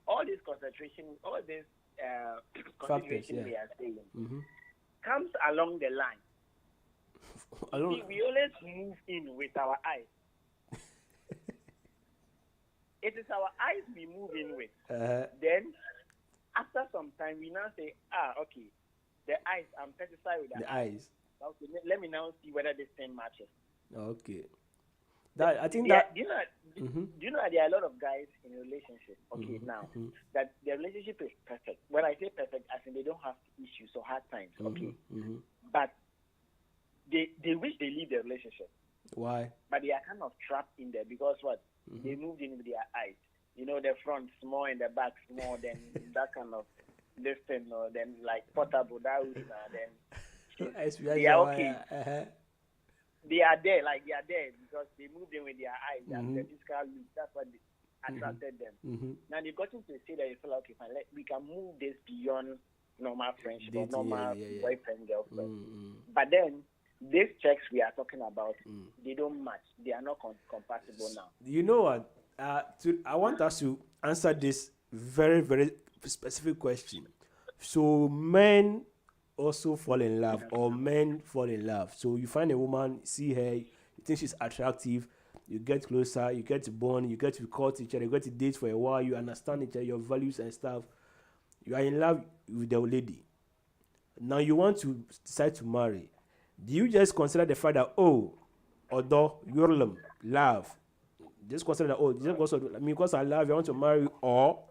all this concentration, all this consideration we are saying comes along the line. See, we always move in with our eyes. It is our eyes we move in with. Then, after some time, we now say, the eyes, I'm satisfied with the eyes. Okay, let me now see whether this thing matches. That I think Yeah, that. do you know? Mm-hmm. Do you know that there are a lot of guys in relationships? Okay, now that their relationship is perfect. When I say perfect, I think they don't have issues or hard times. Okay, but they wish they leave the relationship. Why? But they are kind of trapped in there because what? They moved in with their eyes. You know, the front small and the back small, then that kind of this thing, or then like portable that way, then they are okay. They are there, like they are there because they moved in with their eyes. That's the physical look. That's what attracted them. Now they've gotten to say that they feel like, okay, fine, we can move this beyond normal friendship or normal boyfriend, girlfriend. But then these checks we are talking about, they don't match. They are not compatible now. You know what? I want us to answer this very, very specific question. So men also fall in love, or men fall in love. So you find a woman, see her, you think she's attractive, you get closer, you get to bond, you get to court each other, you get to date for a while, you understand each other, your values and stuff. You are in love with the lady. Now you want to decide to marry. Do you just consider the fact that, although you're love, just consider that, just because I love you, I want to marry, or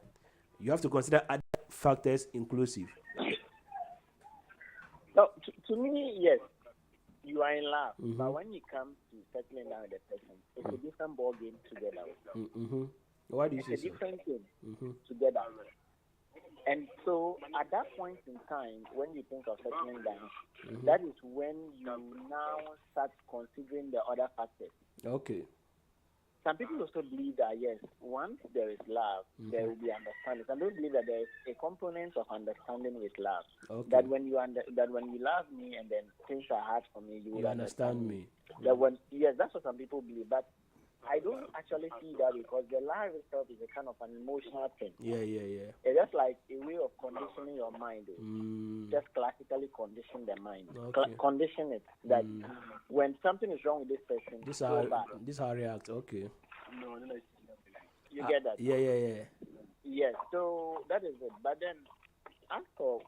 you have to consider other factors inclusive? So to me, yes, you are in love, but when it comes to settling down with the person, it's a different ball game together. Why do you say it's a different thing together. And so at that point in time, when you think of settling down, that is when you now start considering the other factors. Okay. Some people also believe that, yes, once there is love, there will be understanding. Some people believe that there is a component of understanding with love. Okay. That when you love me and then things are hard for me, you will understand me. That that's what some people believe. But I don't actually see that because the love itself is a kind of an emotional thing. Yeah. It's just like a way of conditioning your mind. Just classically condition the mind. Okay. Condition it that when something is wrong with this person, this is how I react. Okay. No. You get that? Yeah. Yes, so that is it. But then, as for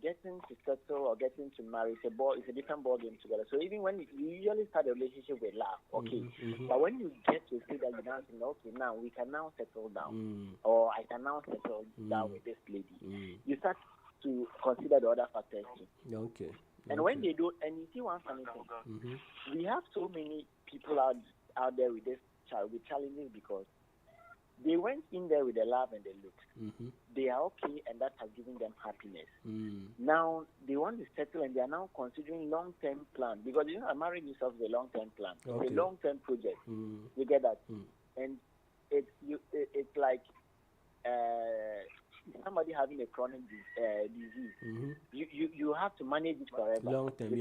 getting to settle or getting to marry, it's a different ball game together. So even when you usually start a relationship with love, okay, but when you get to see that you now think, okay, now we can now settle down, or I can now settle down with this lady, you start to consider the other factors too. Okay. And when they do, and you see one funny thing, we have so many people out there with challenges because they went in there with the love and the look. They are okay, and that has given them happiness. Now they want to settle, and they are now considering long-term plan because marrying yourself is a long-term plan. Okay. It's a long-term project. You get that? And it's like somebody having a chronic disease. You have to manage it forever. Long-term.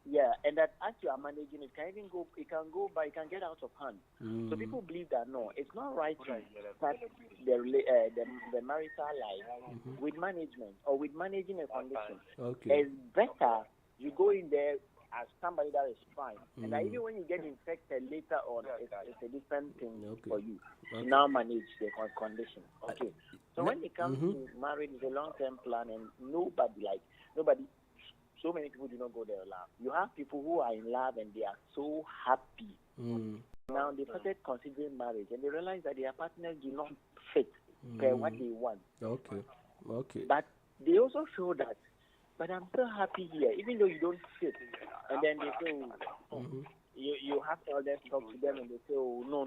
Yeah, and that as you are managing it, it can get out of hand. So people believe that no, it's not right to start the marital life with management or with managing a condition. Okay. It's better you go in there as somebody that is fine, and that even when you get infected later on, it's a different thing for you to now manage the condition. Okay. So when it comes to marriage, it's a long-term plan, and nobody. So many people do not go there love. You have people who are in love and they are so happy. Now they started considering marriage and they realize that their partners do not fit per what they want. Okay. But they also show that, but I'm so happy here, even though you don't fit. And then they say, you have to elders talk to them and they say, no.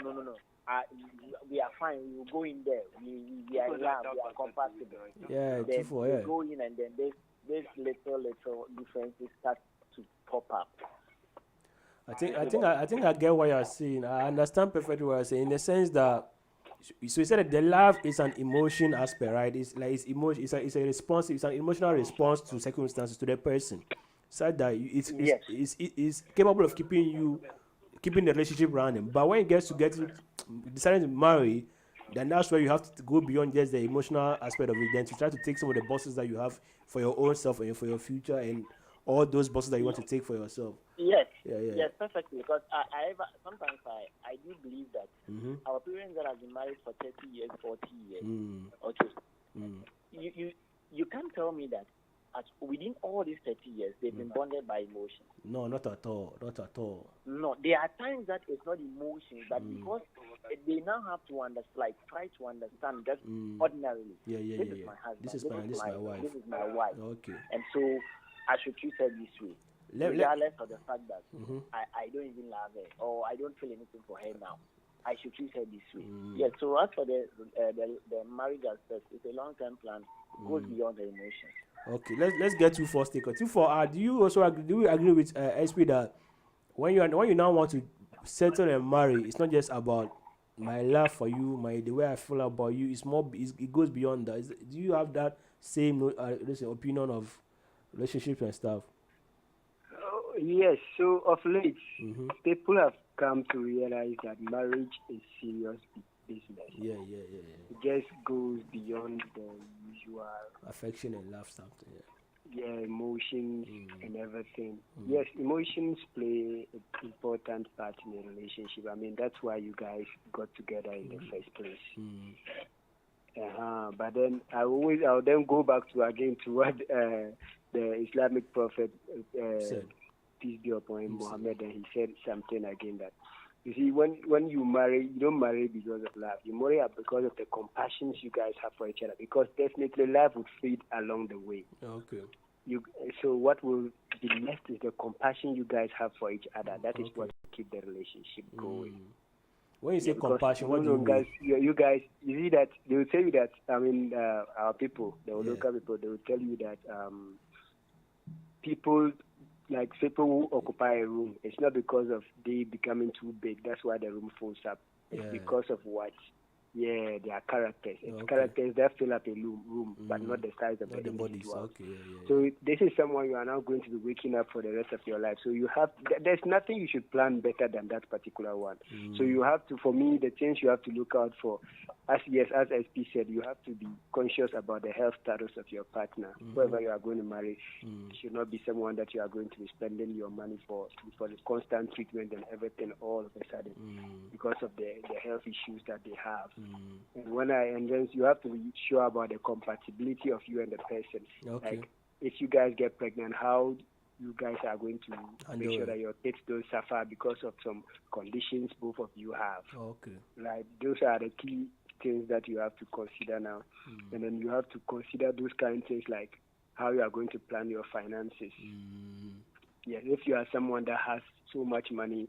We are fine. We will go in there. We are in love. We are compatible. Yeah, then we go in and then these little differences start to pop up. I think I get what you're saying. I understand perfectly what you're saying in the sense that so you said that the love is an emotion aspect, right? It's like it's a response. It's an emotional response to circumstances to the person, so that it's capable of keeping the relationship running. But when it gets to deciding to marry, then that's where you have to go beyond just the emotional aspect of it. Then to try to take some of the bosses that you have for your own self and for your future, and all those bosses that you want to take for yourself. Yes, yes, perfectly. Because sometimes I do believe that our parents that have been married for 30 years, 40 years, okay, you can't tell me that within all these 30 years, they've been bonded by emotions. No, not at all. Not at all. No, there are times that it's not emotions, but because they now have to try to understand just ordinarily. Yeah. This is my husband. This is my wife. This is my wife. Okay. And so I should treat her this way. Regardless of the fact that I don't even love her or I don't feel anything for her now. I should treat her this way. Yeah, so as for the marriage aspect, it's a long-term plan. It goes beyond the emotions. Okay, let's get to first taker. Do you also agree? Do you agree with SP that when you now want to settle and marry, it's not just about my love for you, the way I feel about you. It's more. It goes beyond that. Do you have that same opinion of relationships and stuff? Yes. So of late, people have come to realize that marriage is serious business. Yeah. It just goes beyond the usual affection and love something. Yeah, emotions and everything. Yes, emotions play an important part in a relationship. I mean, that's why you guys got together in the first place. But then I'll then go back to what the Islamic prophet said. Peace be upon him, Muhammad, and he said something again that, you see, when you marry, you don't marry because of love. You marry because of the compassion you guys have for each other. Because definitely love would fade along the way. Okay. So what will be left is the compassion you guys have for each other. That is what will keep the relationship going. When you say compassion, what do you mean? Guys, you guys, you see that they will tell you that. I mean, our people, the local people, they will tell you that people who occupy a room, it's not because of they becoming too big. That's why the room fills up. It's because of what? Yeah, they are characters. It's characters that fill up a room, but not the size of the individual. So this is someone you are now going to be waking up for the rest of your life. So you have, there's nothing you should plan better than that particular one. So you have to, for me, the things you have to look out for, as SP said, you have to be conscious about the health status of your partner. Whoever you are going to marry should not be someone that you are going to be spending your money for the constant treatment and everything all of a sudden because of the health issues that they have. And then you have to be sure about the compatibility of you and the person. Like if you guys get pregnant, how you guys are going to make sure that your kids don't suffer because of some conditions both of you have. Right? Those are the key things that you have to consider now. And then you have to consider those kind of things like how you are going to plan your finances. Yes, if you are someone that has so much money,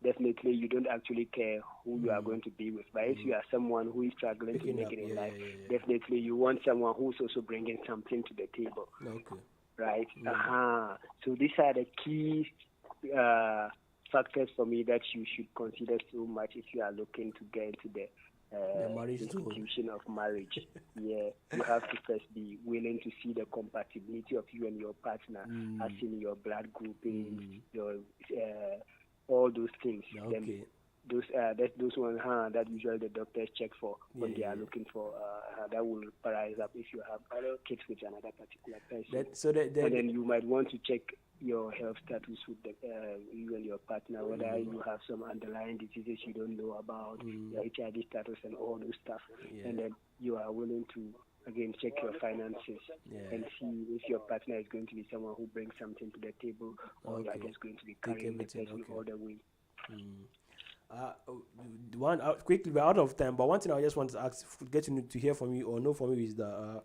definitely you don't actually care who you are going to be with. But if you are someone who is struggling to make it in life, definitely you want someone who's also bringing something to the table. Right? So these are the key factors for me that you should consider so much if you are looking to get into the institution of marriage. You have to first be willing to see the compatibility of you and your partner, as in your blood groupings, your all those things. Then those ones that usually the doctors check for when they are looking for that will rise up if you have other kids with another particular person. And then you might want to check your health status with you and your partner, whether you have some underlying diseases you don't know about, your HIV status and all those stuff. And then you are willing to again check your finances and see if your partner is going to be someone who brings something to the table or you are just going to be carrying the person all the way. Quickly, we're out of time, but one thing I just want to ask, get you to hear from you or know from you is that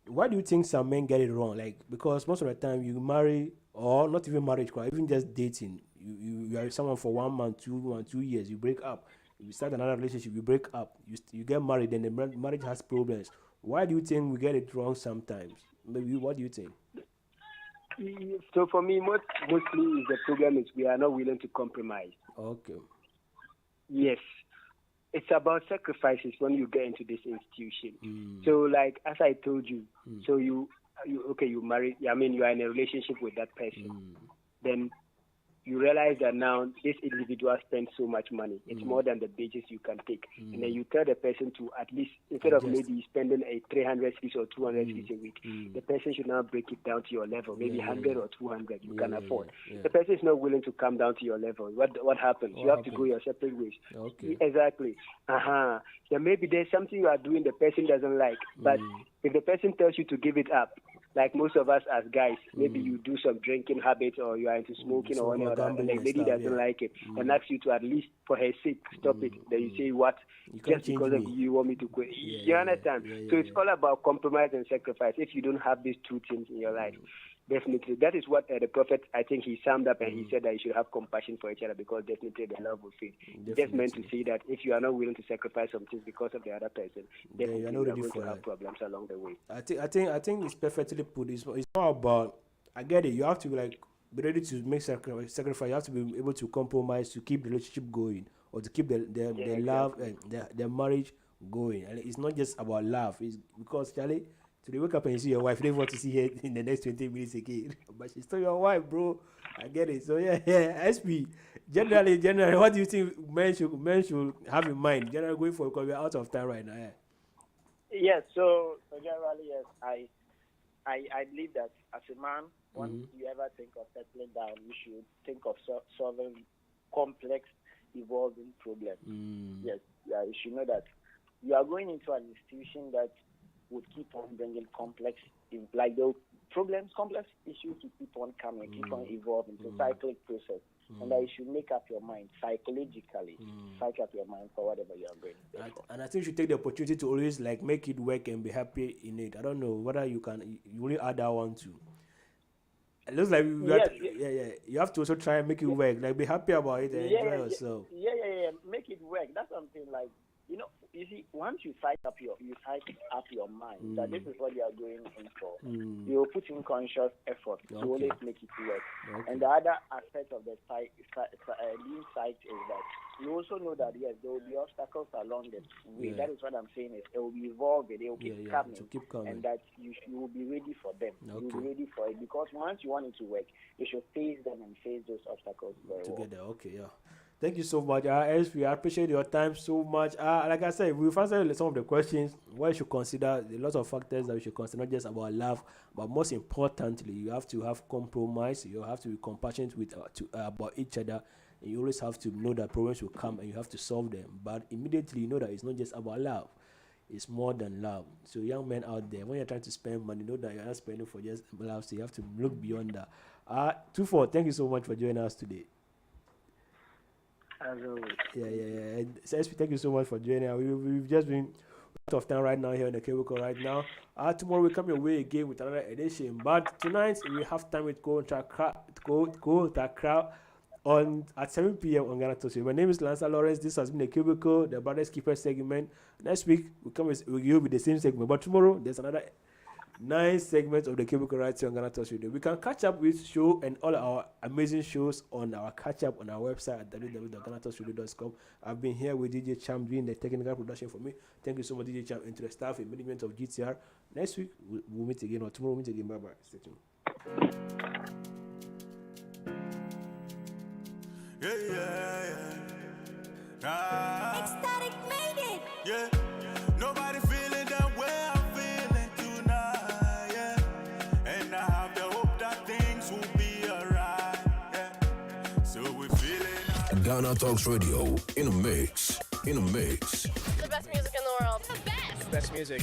why do you think some men get it wrong? Like, because most of the time you marry, or not even marriage, even just dating, you are someone for 1 month, 2 years, you break up, you start another relationship, you break up, you get married, then the marriage has problems. Why do you think we get it wrong sometimes? Maybe what do you think? So for me, mostly the problem is we are not willing to compromise. Yes. It's about sacrifices when you get into this institution. So like, as I told you, so you marry, I mean, you are in a relationship with that person. Then you realize that now this individual spends so much money. It's more than the wages you can take. And then you tell the person to at least, instead of maybe spending a 300 Swiss or 200 Swiss a week, the person should now break it down to your level, maybe 100 or 200 you can afford. The person is not willing to come down to your level. What happens? You have to go your separate ways. Exactly. Then maybe there's something you are doing the person doesn't like. But if the person tells you to give it up, like most of us as guys, maybe you do some drinking habits or you are into smoking or any other, and the lady doesn't like it and asks you to at least for her sake stop it. Then you say, what? Just because of you want me to quit. You understand? So it's all about compromise and sacrifice. If you don't have these two things in your life, definitely. That is what the prophet, I think he summed up and he said that you should have compassion for each other because definitely the love will fade. Just meant to say that if you are not willing to sacrifice some things because of the other person, definitely you're going to have problems along the way. I think it's perfectly put. It's not about, I get it, you have to be ready to make sacrifice. You have to be able to compromise to keep the relationship going or to keep the love and the marriage going. And it's not just about love. It's because, Charlie, today wake up and you see your wife, you don't want to see her in the next 20 minutes again. But she's still your wife, bro. I get it. So yeah. SP. Generally, what do you think men should have in mind? Generally going for, because we're out of time right now. Yeah. Yes, so generally, yes, I believe that as a man, once you ever think of settling down, you should think of solving complex, evolving problems. Yes, you should know that you are going into an institution that would keep on bringing complex issues to keep on coming, keep on evolving. It's a cyclic process. And that you should make up your mind psychologically, psych up your mind for whatever you are going to do. And I think you should take the opportunity to always make it work and be happy in it. I don't know whether you only add that one too. It looks like you have to also try and make it work. Be happy about it and enjoy yourself. Yeah. Make it work. That's something you see, once you psych up your mind that this is what you are going in for, you will put in conscious effort to always make it work. And the other aspect of the being psyched is that you also know that yes, there will be obstacles along the way. That is what I'm saying is it will be evolving, it will keep coming, and that you will be ready for them. You will be ready for it because once you want it to work, you should face them and face those obstacles very together. Well. Thank you so much, SP. I appreciate your time so much. Like I said, we've answered some of the questions. What you should consider, a lot of factors that you should consider, not just about love, but most importantly, you have to have compromise. You have to be compassionate about each other. And you always have to know that problems will come and you have to solve them. But immediately, you know that it's not just about love. It's more than love. So young men out there, when you're trying to spend money, know that you're not spending for just love. So you have to look beyond that. 24, thank you so much for joining us today. Yeah. And SP, thank you so much for joining us. We've just been out of time right now here in the Cable right now. Tomorrow we come your way again with another edition. But tonight we have time with Go Takra at 7 p.m. on Ghana Talks. My name is Lancer Lawrence. This has been the Cubicle, the Brothers Keeper segment. Next week we'll be the same segment, but tomorrow there's another 9 segments of the Cubicle right here on Ghana Talks Radio. We can catch up with show and all our amazing shows on our catch up on our website at www.ghanatalksradio.com. I've been here with DJ Cham doing the technical production for me. Thank you so much, DJ Cham, and to the staff and management of GTR. Next week we'll meet again, or tomorrow we'll meet again. Bye bye. Stay tuned. Ecstatic made it. Yeah. Nobody feeling that way I'm feeling tonight. Yeah. And I have the hope that things will be alright. Yeah. So we're feeling Ghana Talks Radio in a mix. The best music in the world. The best music.